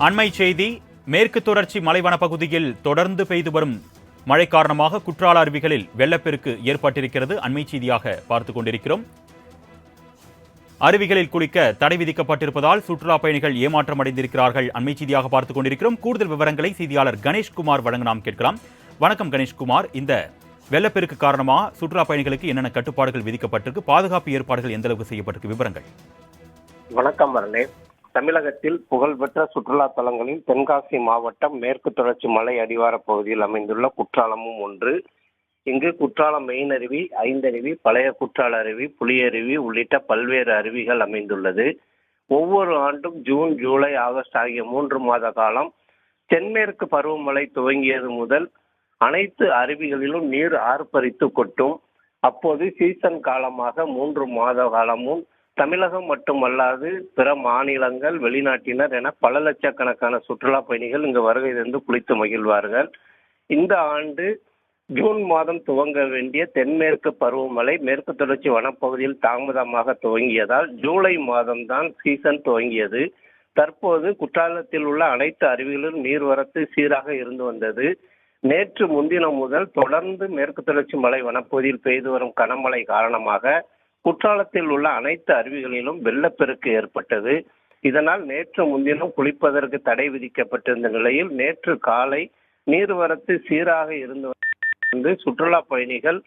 அண்மை செய்தி, மேற்கு தொடர்ச்சி மலைவன பகுதியில் தொடர்ந்து பெய்து வரும் மழை காரணமாக குற்றால அருவிகளில் வெள்ளப்பெருக்கு ஏற்பட்டிருக்கிறது. அண்மை செய்தியாக பார்த்துக் கொண்டிருக்கிறோம். அருவிகளில் குளிக்க தடை விதிக்கப்பட்டிருப்பதால் சுற்றுலா பயணிகள் ஏமாற்றம் அடைந்திருக்கிறார்கள். அண்மை செய்தியாக பார்த்துக் கொண்டிருக்கிறோம். கூடுதல் விவரங்களை செய்தியாளர் கணேஷ்குமார் வழங்க நாம் கேட்கலாம். வணக்கம் கணேஷ்குமார். இந்த வெள்ளப்பெருக்கு காரணமாக சுற்றுலா பயணிகளுக்கு என்னென்ன கட்டுப்பாடுகள் விதிக்கப்பட்டிருக்கு, பாதுகாப்பு ஏற்பாடுகள் எந்த அளவுக்கு செய்யப்பட்டிருக்கு, விவரங்கள்? வணக்கம் மரணே. தமிழகத்தில் புகழ்பெற்ற சுற்றுலா தலங்களில் தென்காசி மாவட்டம் மேற்கு தொடர்ச்சி மலை அடிவார பகுதியில் அமைந்துள்ள குற்றாலமும் ஒன்று. இங்கு குற்றாலம் மெயின் அருவி, ஐந்தருவி, பழைய குற்றால அருவி, புலியருவி உள்ளிட்ட பல்வேறு அருவிகள் அமைந்துள்ளது. ஒவ்வொரு ஆண்டும் ஜூன், ஜூலை, ஆகஸ்ட் ஆகிய 3 மாத காலம் தென்மேற்கு பருவமழை துவங்கியது முதல் அனைத்து அருவிகளிலும் நீர் ஆர்ப்பரித்து கொட்டும். அப்போது சீசன் காலமாக 3 மாத காலமும் தமிழகம் மட்டுமல்லாது பிற மாநிலங்கள், வெளிநாட்டினர் என பல லட்சக்கணக்கான சுற்றுலா பயணிகள் இங்கு வருகை தந்து குளித்து மகிழ்வார்கள். இந்த ஆண்டு ஜூன் மாதம் துவங்க வேண்டிய தென்மேற்கு பருவமழை மேற்கு தொடர்ச்சி வனப்பகுதியில் தாமதமாக துவங்கியதால் ஜூலை மாதம்தான் சீசன் துவங்கியது. தற்போது குற்றாலத்தில் உள்ள அனைத்து அருவிகளிலும் நீர்வரத்து சீராக இருந்து வந்தது. நேற்று முன்தினம் முதல் தொடர்ந்து மேற்கு தொடர்ச்சி மலை வனப்பகுதியில் பெய்து வரும் கனமழை காரணமாக குற்றாலத்தில் உள்ள அனைத்து அருவிகளிலும் வெள்ளப்பெருக்கு ஏற்பட்டது. இதனால் நேற்று முன்தினம் குளிப்பதற்கு தடை விதிக்கப்பட்டிருந்த நிலையில் நேற்று காலை நீர்வரத்து சீராக இருந்து சுற்றுலா பயணிகள்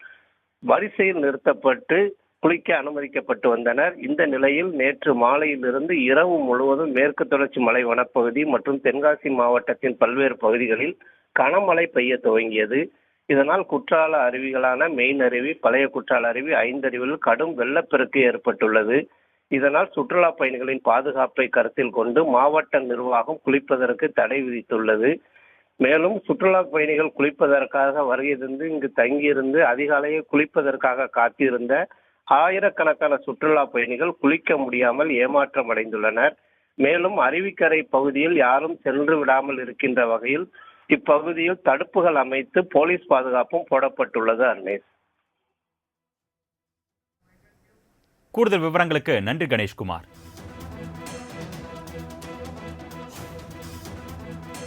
வரிசையில் நிறுத்தப்பட்டு குளிக்க அனுமதிக்கப்பட்டு வந்தனர். இந்த நிலையில் நேற்று மாலையிலிருந்து இரவு முழுவதும் மேற்கு தொடர்ச்சி மலை வனப்பகுதி மற்றும் தென்காசி மாவட்டத்தின் பல்வேறு பகுதிகளில் கனமழை பெய்ய துவங்கியது. இதனால் குற்றால அருவிகளான மெயின் அருவி, பழைய குற்றால அருவி, ஐந்தருவியில் கடும் வெள்ளப்பெருக்கு ஏற்பட்டுள்ளது. இதனால் சுற்றுலா பயணிகளின் பாதுகாப்பை கருத்தில் கொண்டு மாவட்ட நிர்வாகம் குளிப்பதற்கு தடை விதித்துள்ளது. மேலும் சுற்றுலா பயணிகள் குளிப்பதற்காக வருகை தந்து இங்கு தங்கியிருந்து அதிகாலையே குளிப்பதற்காக காத்திருந்த ஆயிரக்கணக்கான சுற்றுலா பயணிகள் குளிக்க முடியாமல் ஏமாற்றம் அடைந்துள்ளனர். மேலும் அருவிக்கரை பகுதியில் யாரும் சென்று விடாமல் இருக்கின்ற வகையில் இப்பகுதியில் தடுப்புகள் அமைத்து போலீஸ் பாதுகாப்பும் போடப்பட்டுள்ளது. அர்னேஷ், கூடுதல் விவரங்களுக்கு நன்றி கணேஷ்குமார்.